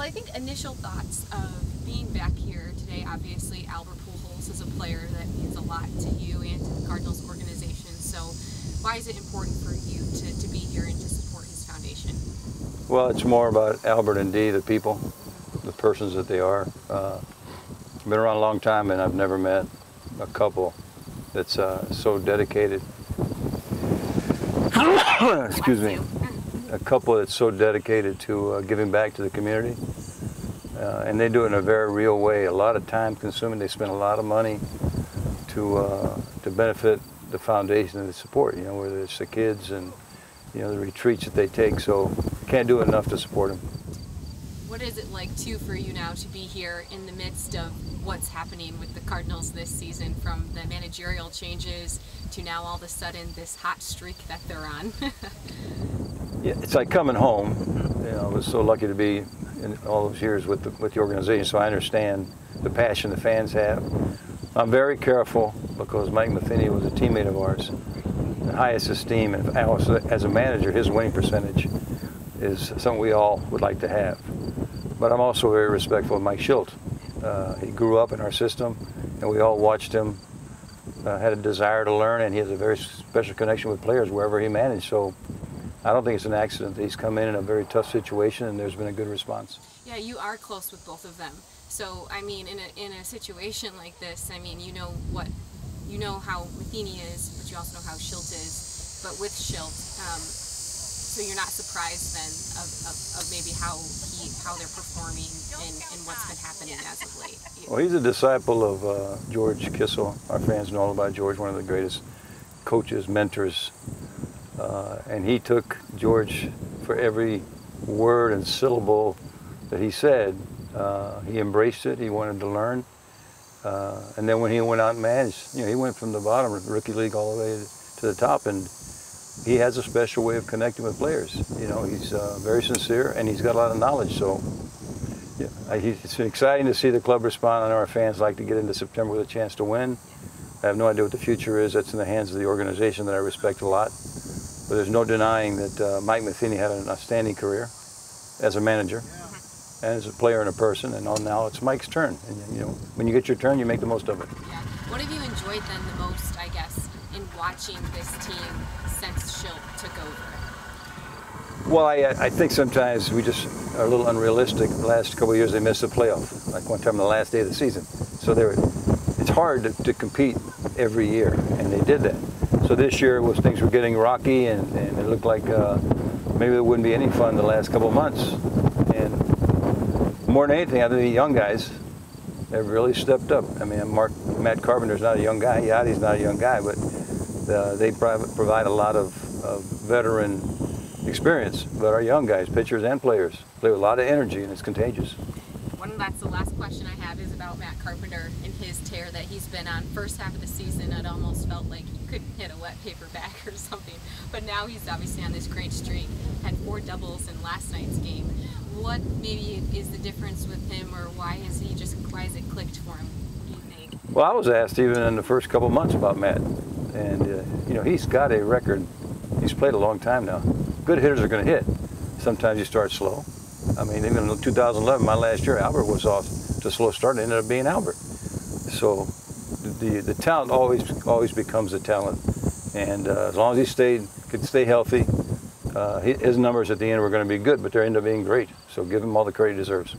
Well, I think initial thoughts of being back here today, obviously Albert Pujols is a player that means a lot to you and to the Cardinals organization. So why is it important for you to be here and to support his foundation? Well, it's more about Albert and Dee, the people, the persons that they are. I've been around a long time, and I've never met a couple that's so dedicated. Excuse me. A couple that's so dedicated to giving back to the community. And they do it in a very real way. A lot of time consuming. They spend a lot of money to benefit the foundation that they support, you know, whether it's the kids and, you know, the retreats that they take. So can't do enough to support them. What is it like, too, for you now to be here in the midst of what's happening with the Cardinals this season, from the managerial changes to now all of a sudden this hot streak that they're on? Yeah, it's like coming home. You know, I was so lucky to be in all those years with the organization, so I understand the passion the fans have. I'm very careful because Mike Matheny was a teammate of ours, the highest esteem, and also as a manager, his winning percentage is something we all would like to have. But I'm also very respectful of Mike Shildt. He grew up in our system, and we all watched him, had a desire to learn, and he has a very special connection with players wherever he managed. So I don't think it's an accident that he's come in a very tough situation, and there's been a good response. Yeah, you are close with both of them. So, I mean, in a situation like this, I mean, you know how Matheny is, but you also know how Shildt is. But with Shildt, so you're not surprised then of maybe how they're performing and what's been happening as of late. Well, he's a disciple of George Kissel. Our fans know all about George, one of the greatest coaches, mentors. And he took George for every word and syllable that he said. He embraced it. He wanted to learn. And then when he went out and managed, you know, he went from the bottom of the rookie league all the way to the top. And he has a special way of connecting with players. You know, he's very sincere, and he's got a lot of knowledge. So yeah, it's exciting to see the club respond. I know our fans like to get into September with a chance to win. I have no idea what the future is. That's in the hands of the organization that I respect a lot. But there's no denying that Mike Matheny had an outstanding career as a manager and as a player and a person. And now it's Mike's turn. And, you know, when you get your turn, you make the most of it. Yeah. What have you enjoyed then the most, I guess, in watching this team since Shildt took over? Well, I think sometimes we just are a little unrealistic. The last couple of years they missed the playoff, like one time on the last day of the season. So it's hard to compete every year, and they did that. So this year, things were getting rocky, and it looked like maybe there wouldn't be any fun the last couple of months. And more than anything, I think the young guys have really stepped up. I mean, Matt Carpenter's not a young guy. Yadi's not a young guy, but they provide a lot of veteran experience. But our young guys, pitchers and players, play with a lot of energy, and it's contagious. That's the last question I have is about Matt Carpenter and his tear that he's been on. First half of the season, it almost felt like he couldn't hit a wet paper bag or something. But now he's obviously on this great streak. Had 4 doubles in last night's game. What maybe is the difference with him, or why is it clicked for him? What do you think? Well, I was asked even in the first couple of months about Matt, and you know, he's got a record. He's played a long time now. Good hitters are going to hit. Sometimes you start slow. I mean, even in 2011, my last year, Albert was off to a slow start and ended up being Albert. So the talent always becomes a talent. And as long as he could stay healthy, his numbers at the end were going to be good, but they ended up being great. So give him all the credit he deserves.